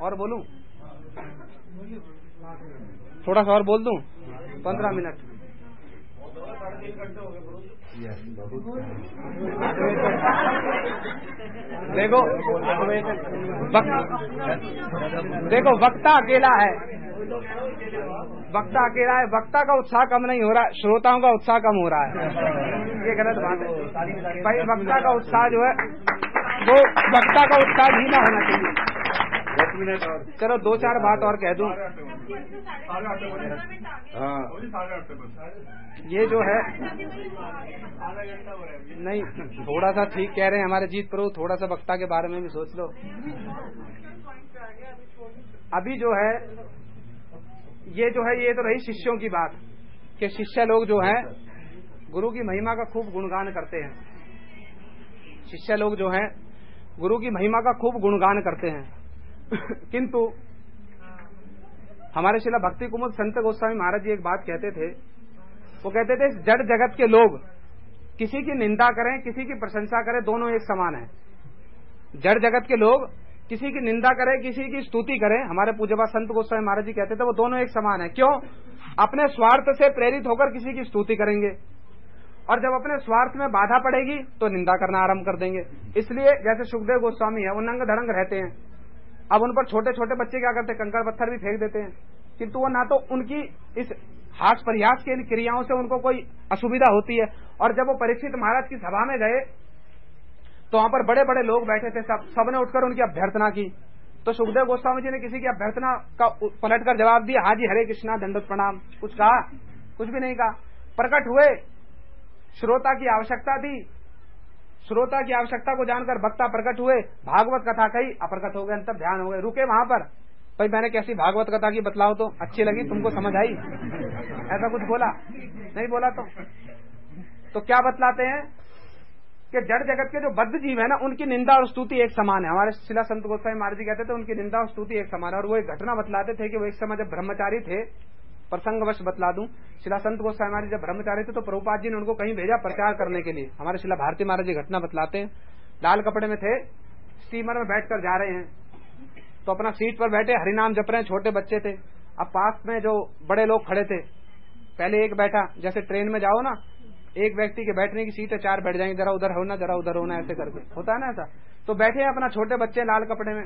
और बोलूं? थोड़ा सा और बोल दूं? 15 मिनट। देखो वक्ता अकेला है, वक्ता का उत्साह कम नहीं हो रहा है, श्रोताओं का उत्साह कम हो रहा है। ये गलत बात है भाई। वक्ता का उत्साह जो है वो वक्ता का उत्साह ही ना होना चाहिए। 10 मिनट और चलो 2-4 बात और कह दूं। ये जो है नहीं, थोड़ा सा ठीक कह रहे हैं हमारे जीत प्रभु, थोड़ा सा वक्ता के बारे में भी सोच लो। अभी जो है ये तो रही शिष्यों की बात कि शिष्य लोग जो हैं गुरु की महिमा का खूब गुणगान करते हैं। शिष्य लोग जो हैं गुरु की महिमा का खूब गुणगान करते हैं। किंतु हमारे शिला भक्ति कुमुद संत गोस्वामी महाराज जी एक बात कहते थे। वो कहते थे जड़ जगत के लोग किसी की निंदा करें किसी की प्रशंसा करें, दोनों एक समान है। जड़ जगत के लोग किसी की निंदा करें किसी की स्तुति करें, हमारे पूज्यपाद संत गोस्वामी महाराज जी कहते थे वो दोनों एक समान है। क्यों? अपने स्वार्थ से प्रेरित होकर किसी की स्तुति करेंगे और जब अपने स्वार्थ में बाधा पड़ेगी तो निंदा करना आरंभ कर देंगे। इसलिए जैसे सुखदेव गोस्वामी है, वो नंग धड़ंग रहते हैं। अब उन पर छोटे छोटे बच्चे क्या करते हैं, कंकड़ पत्थर भी फेंक देते हैं, किंतु वो ना तो उनकी इस हास प्रयास की क्रियाओं से उनको कोई असुविधा होती है। और जब वो परीक्षित महाराज की सभा में गए तो वहां पर बड़े बड़े लोग बैठे थे, सबने उठकर उनकी अभ्यर्थना की। तो सुखदेव गोस्वामी जी ने किसी की अभ्यर्थना का पलटकर जवाब दिया, हाँ जी हरे कृष्णा दंडवत प्रणाम। कुछ कहा? कुछ भी नहीं कहा। प्रकट हुए, श्रोता की आवश्यकता थी, श्रोता की आवश्यकता को जानकर वक्ता प्रकट हुए, भागवत कथा कही, अप्रकट हो गए, अंतर ध्यान हो गए। रुके वहां पर, भाई मैंने कैसी भागवत कथा की बतलाओ तो अच्छी लगी, तुमको समझ आई? ऐसा कुछ बोला? नहीं बोला। तो क्या बतलाते हैं कि जड़ जगत के जो बद्ध जीव है ना, उनकी निंदा और स्तुति एक समान है। हमारे शिला संत गोस्वामी महाराज जी कहते थे उनकी निंदा और स्तुति एक समान है। और वो एक घटना बतलाते थे कि वो एक समय जब ब्रह्मचारी थे, प्रसंगवश बतला दूं, शिला संत गोस्वामी महाराज जब ब्रह्मचारी थे तो प्रभुपाद जी ने उनको कहीं भेजा प्रचार करने के लिए। हमारे शिला भारती महाराज जी घटना बतलाते हैं, लाल कपड़े में थे, स्टीमर में बैठकर जा रहे हैं, तो अपना सीट पर बैठे हरिनाम जप रहे हैं, छोटे बच्चे थे। अब पास में जो बड़े लोग खड़े थे, पहले एक बैठा, जैसे ट्रेन में जाओ ना, एक व्यक्ति के बैठने की सीट है, 4 बैठ जाएंगे, जरा उधर होना जरा उधर होना, ऐसे करके होता है ना ऐसा। तो बैठे हैं अपना छोटे बच्चे लाल कपड़े में।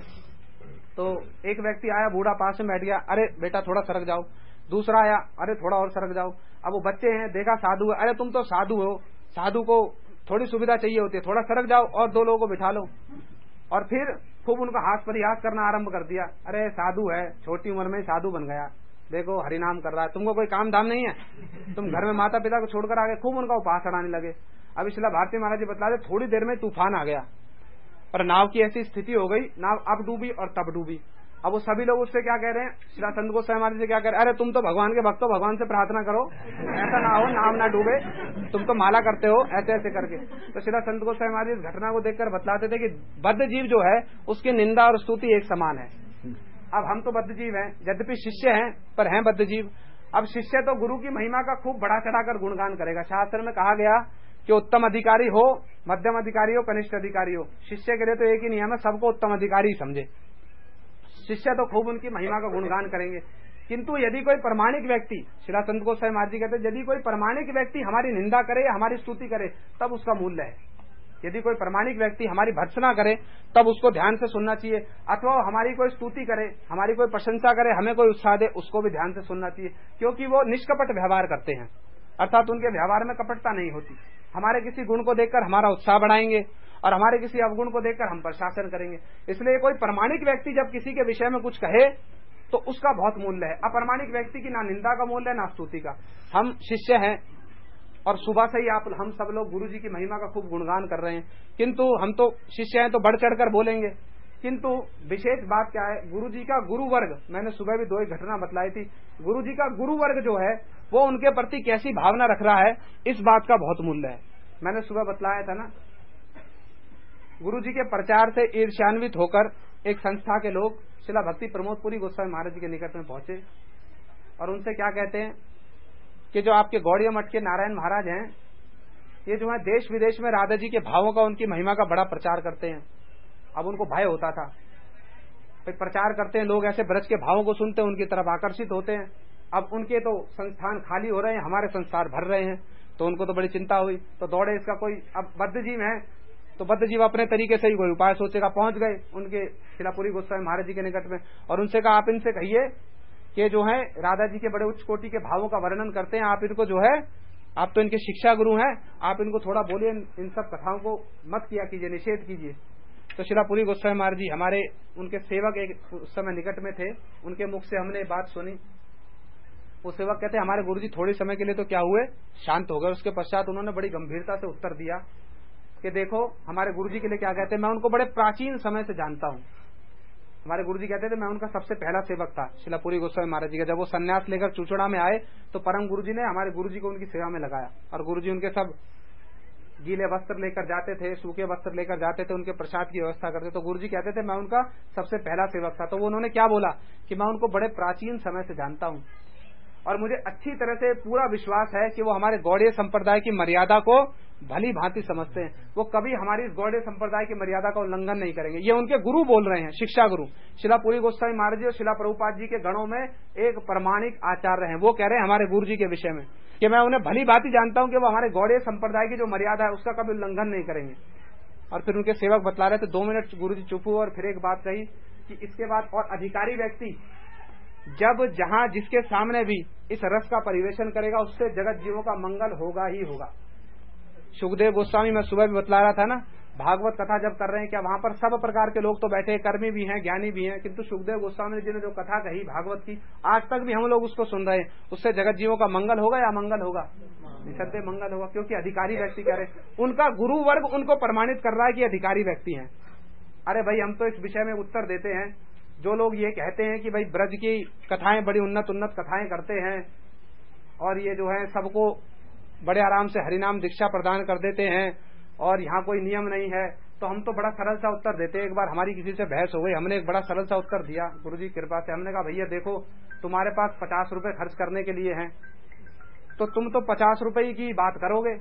तो एक व्यक्ति आया बूढ़ा, पास में बैठ गया, अरे बेटा थोड़ा सरक जाओ। दूसरा आया, अरे थोड़ा और सरक जाओ। अब वो बच्चे हैं, देखा साधु है, अरे तुम तो साधु हो, साधु को थोड़ी सुविधा चाहिए होती है, थोड़ा सरक जाओ और 2 लोगों को बिठा लो। और फिर खूब उनका हाथ परिहास करना आरंभ कर दिया, अरे साधु है, छोटी उम्र में ही साधु बन गया, देखो हरिनाम कर रहा है, तुमको कोई काम धाम नहीं है, तुम घर में माता पिता को छोड़कर आ गए। खूब उनका उपहास चढ़ाने लगे। अब इसलिए भारती महाराज जी बतला दे, थोड़ी देर में तूफान आ गया और नाव की ऐसी स्थिति हो गई, नाव अब डूबी और तब डूबी। अब वो सभी लोग उससे क्या कह रहे हैं, श्री संत गोस्वामी महाराज से क्या कह रहे हैं, अरे तुम तो भगवान के भक्त हो, भगवान से प्रार्थना करो, ऐसा ना हो नाव ना डूबे, तुम तो माला करते हो, ऐसे ऐसे करके। तो श्री संत गोस्वामी महाराज इस घटना को देखकर बतलाते थे कि बद्ध जीव जो है उसकी निंदा और स्तुति एक समान है। अब हम तो बद्ध जीव हैं, यद्यपि शिष्य हैं पर हैं बद्ध जीव। अब शिष्य तो गुरु की महिमा का खूब बढ़ा चढ़ाकर गुणगान करेगा। शास्त्र में कहा गया कि उत्तम अधिकारी हो, मध्यम अधिकारी हो, कनिष्ठ अधिकारी हो। शिष्य के लिए तो एक ही नियम है, सबको उत्तम अधिकारी समझे। शिष्य तो खूब उनकी महिमा का गुणगान करेंगे। किंतु यदि कोई प्रामाणिक व्यक्ति, शिला संत गोस्वामी महाराज जी कहते हैं, यदि कोई प्रामाणिक व्यक्ति हमारी निंदा करे या हमारी स्तुति करे तब उसका मूल्य है। यदि कोई प्रामाणिक व्यक्ति हमारी भर्त्सना करे तब उसको ध्यान से सुनना चाहिए, अथवा हमारी कोई स्तुति करे, हमारी कोई प्रशंसा करे, हमें कोई उत्साह दे, उसको भी ध्यान से सुनना चाहिए, क्योंकि वो निष्कपट व्यवहार करते हैं, अर्थात उनके व्यवहार में कपटता नहीं होती। हमारे किसी गुण को देखकर हमारा उत्साह बढ़ाएंगे और हमारे किसी अवगुण को देखकर हम प्रशासन करेंगे। इसलिए कोई प्रामाणिक व्यक्ति जब किसी के विषय में कुछ कहे तो उसका बहुत मूल्य है। अप्रामाणिक व्यक्ति की ना निंदा का मूल्य है ना स्तुति का। हम शिष्य हैं और सुबह से ही हम सब लोग गुरु जी की महिमा का खूब गुणगान कर रहे हैं, किंतु हम तो शिष्य हैं तो बढ़ चढ़कर बोलेंगे। किंतु विशेष बात क्या है, गुरु जी का गुरु वर्ग, मैंने सुबह भी 2 एक घटना बतलाई थी, गुरु जी का गुरु वर्ग जो है वो उनके प्रति कैसी भावना रख रहा है, इस बात का बहुत मूल्य है। मैंने सुबह बतलाया था ना, गुरु जी के प्रचार से ईर्ष्यान्वित होकर एक संस्था के लोग शिला भक्ति प्रमोदपुरी गोस्वामी महाराज जी के निकट में पहुंचे और उनसे क्या कहते हैं कि जो आपके गौड़िया मठ के नारायण महाराज हैं, ये जो है देश विदेश में राधा जी के भावों का, उनकी महिमा का बड़ा प्रचार करते हैं। अब उनको भय होता था प्रचार करते हैं लोग, ऐसे ब्रज के भावों को सुनते हैं, उनकी तरफ आकर्षित होते हैं। अब उनके तो संस्थान खाली हो रहे हैं, हमारे संस्थान भर रहे हैं, तो उनको तो बड़ी चिंता हुई, तो दौड़े इसका कोई। अब बद्धजीव है तो बद्धजीव अपने तरीके से ही कोई उपाय सोचेगा। पहुंच गए उनके शिलापुरी गोस्वामी महाराज जी के निकट में और उनसे कहा, आप इनसे कहिए कि जो है राधा जी के बड़े उच्च कोटि के भावों का वर्णन करते हैं, आप इनको जो है, आप तो इनके शिक्षा गुरु हैं, आप इनको थोड़ा बोलिए, इन सब कथाओं को मत किया कीजिए, निषेध कीजिए। तो शिलापुरी गोस्वामी महाराज जी, हमारे उनके सेवक एक उस समय निकट में थे, उनके मुख से हमने बात सुनी। वो सेवक कहते हमारे गुरुजी थोड़े समय के लिए तो क्या हुए, शांत हो गए। उसके पश्चात उन्होंने बड़ी गंभीरता से उत्तर दिया कि देखो हमारे गुरुजी के लिए क्या कहते हैं, मैं उनको बड़े प्राचीन समय से जानता हूं। हमारे गुरुजी कहते थे मैं उनका सबसे पहला सेवक था, शिलापुरी गोस्वामी महाराज जी का। जब वो सन्यास लेकर चूचड़ा में आए तो परम गुरुजी ने हमारे गुरुजी को उनकी सेवा में लगाया और गुरुजी उनके सब गीले वस्त्र लेकर जाते थे, सूखे वस्त्र लेकर जाते थे, उनके प्रसाद की व्यवस्था करते। तो गुरुजी कहते थे मैं उनका सबसे पहला सेवक था। तो वो उन्होंने क्या बोला कि मैं उनको बड़े प्राचीन समय से जानता हूं और मुझे अच्छी तरह से पूरा विश्वास है कि वो हमारे गौड़ीय संप्रदाय की मर्यादा को भली भांति समझते हैं। वो कभी हमारी इस गौड़ीय संप्रदाय की मर्यादा का उल्लंघन नहीं करेंगे। ये उनके गुरु बोल रहे हैं, शिक्षा गुरु शिलापुरी गोस्वामी महाराज जी और शिला प्रभुपाद जी के गणों में एक प्रमाणिक आचार्य हैं। वो कह रहे हैं हमारे गुरु जी के विषय में कि मैं उन्हें भली भांति जानता हूं कि वो हमारे गौड़ीय संप्रदाय की जो मर्यादा है उसका कभी उल्लंघन नहीं करेंगे। और फिर उनके सेवक बतला रहे थे, 2 मिनट गुरु जी चुप हुए और फिर एक बात कही कि इसके बाद और अधिकारी व्यक्ति जब जहां जिसके सामने भी इस रस का परिवेशन करेगा उससे जगत जीवों का मंगल होगा ही होगा। सुखदेव गोस्वामी मैं सुबह भी बतला रहा था ना, भागवत कथा जब कर रहे हैं क्या वहां पर सब प्रकार के लोग तो बैठे, कर्मी भी हैं, ज्ञानी भी हैं, किंतु सुखदेव गोस्वामी जी ने जो कथा कही भागवत की, आज तक भी हम लोग उसको सुन रहे हैं। उससे जगत जीवों का मंगल होगा या मंगल होगा, निसंदेह मंगल होगा, क्योंकि अधिकारी व्यक्ति कह रहे हैं, उनका गुरु वर्ग उनको प्रमाणित कर रहा है कि अधिकारी व्यक्ति हैं। अरे भाई हम तो इस विषय में उत्तर देते हैं, जो लोग ये कहते हैं कि भाई ब्रज की कथाएं बड़ी उन्नत कथाएं करते हैं और ये जो है सबको बड़े आराम से हरिनाम दीक्षा प्रदान कर देते हैं और यहाँ कोई नियम नहीं है, तो हम तो बड़ा सरल सा उत्तर देते हैं। एक बार हमारी किसी से बहस हो गई, हमने एक बड़ा सरल सा उत्तर दिया गुरुजी की कृपा से। हमने कहा भैया देखो तुम्हारे पास 50 रुपए खर्च करने के लिए हैं तो तुम तो 50 रुपए की बात करोगे,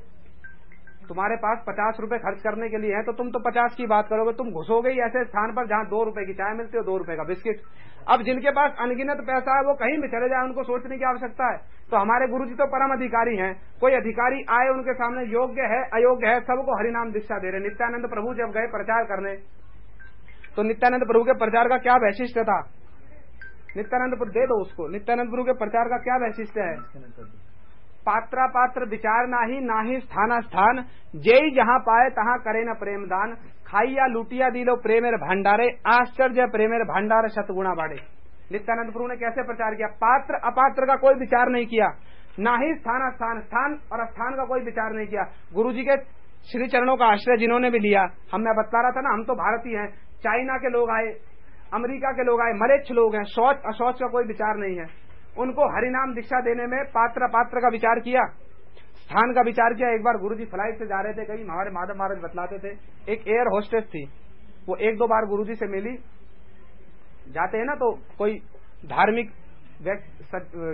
तुम्हारे पास 50 रुपए खर्च करने के लिए है तो तुम तो 50 की बात करोगे। तुम घुसोगे ही ऐसे स्थान पर जहां 2 रुपए की चाय मिलती है, 2 रुपए का बिस्किट। अब जिनके पास अनगिनत पैसा है वो कहीं भी चले जाए, उनको सोचने की आवश्यकता है। तो हमारे गुरुजी तो परम अधिकारी हैं, कोई अधिकारी आए उनके सामने योग्य है अयोग्य है सबको हरिनाम दीक्षा दे रहे। नित्यानंद प्रभु जब गए प्रचार करने तो नित्यानंद प्रभु के प्रचार का क्या वैशिष्ट्य था, नित्यानंद प्रभु दे दो उसको, नित्यानंद प्रभु के प्रचार का क्या वैशिष्ट्य है, पात्रा पात्र विचार नाही स्थाना स्थान, जेई जहां पाए तहां करे न प्रेम दान, खाइया लुटिया दिलो प्रेमेर भंडारे, आश्चर्य प्रेमेर भंडार शतगुणा बाड़े। नित्यानंद प्रभु ने कैसे प्रचार किया, पात्र अपात्र का कोई विचार नहीं किया, ना ही स्थान स्थान और स्थान का कोई विचार नहीं किया। गुरुजी के श्री चरणों का आश्रय जिन्होंने भी लिया, मैं बता रहा था ना, हम तो भारतीय हैं, चाइना के लोग आए, अमेरिका के लोग आए, मलेच्छ लोग हैं, शौच अशौच का कोई विचार नहीं है। उनको हरिनाम दीक्षा देने में पात्र पात्र का विचार किया, स्थान का विचार किया। एक बार गुरुजी फ्लाइट से जा रहे थे कहीं, हमारे माधव महाराज बतलाते थे, एक एयर होस्टेस थी, वो 1-2 बार गुरुजी से मिली, जाते हैं ना तो कोई धार्मिक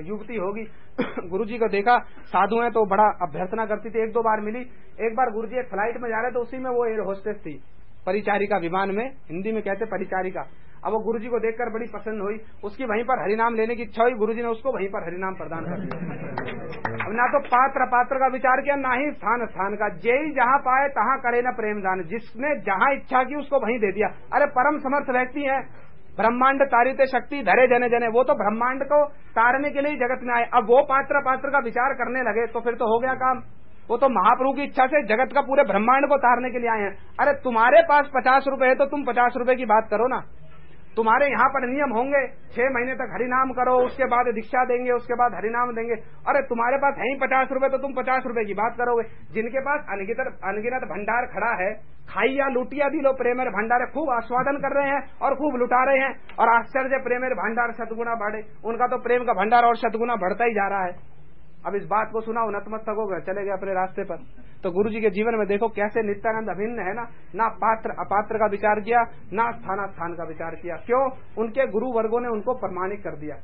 युवती होगी गुरुजी को देखा साधु हैं तो बड़ा अभ्यर्थना करती थी, 1-2 बार मिली। एक बार गुरुजी एक फ्लाइट में जा रहे तो उसी में वो एयर होस्टेस थी, परिचारिका, विमान में हिंदी में कहते परिचारिका। अब वो गुरुजी को देखकर बड़ी पसंद हुई, उसकी वहीं पर हरिनाम लेने की इच्छा हुई, गुरुजी ने उसको वहीं पर हरिनाम प्रदान कर दिया। अब ना तो पात्र पात्र का विचार किया, ना ही स्थान स्थान का, जेई जहां पाए तहां करे न प्रेम दान, जिसने जहां इच्छा की उसको वहीं दे दिया। अरे परम समर्थ व्यक्ति है, ब्रह्मांड तारिते शक्ति धरे जने जने, वो तो ब्रह्मांड को तारने के लिए जगत में आए। अब वो पात्र पात्र का विचार करने लगे तो फिर तो हो गया काम। वो तो महाप्रभु की इच्छा से जगत का पूरे ब्रह्मांड को तारने के लिए आए हैं। अरे तुम्हारे पास 50 रुपए है तो तुम 50 रुपए की बात करो ना। तुम्हारे यहाँ पर नियम होंगे 6 महीने तक हरिनाम करो, उसके बाद दीक्षा देंगे, उसके बाद हरिनाम देंगे। अरे तुम्हारे पास है ही 50 रुपए तो तुम 50 रुपए की बात करोगे। जिनके पास अनगिनत भंडार खड़ा है, खाइया लुटिया दिलो प्रेमेर भंडार, खूब आस्वादन कर रहे हैं और खूब लुटा रहे हैं, और आश्चर्य प्रेमेर भंडार शतगुना बढ़े, उनका तो प्रेम का भंडार और शतगुना बढ़ता ही जा रहा है। अब इस बात को सुना, नतमस्तक हो गए, चले गए अपने रास्ते पर। तो गुरुजी के जीवन में देखो कैसे नित्यानंद अभिन्न है ना पात्र अपात्र का विचार किया, ना स्थान का विचार किया। क्यों? उनके गुरु वर्गों ने उनको प्रमाणित कर दिया।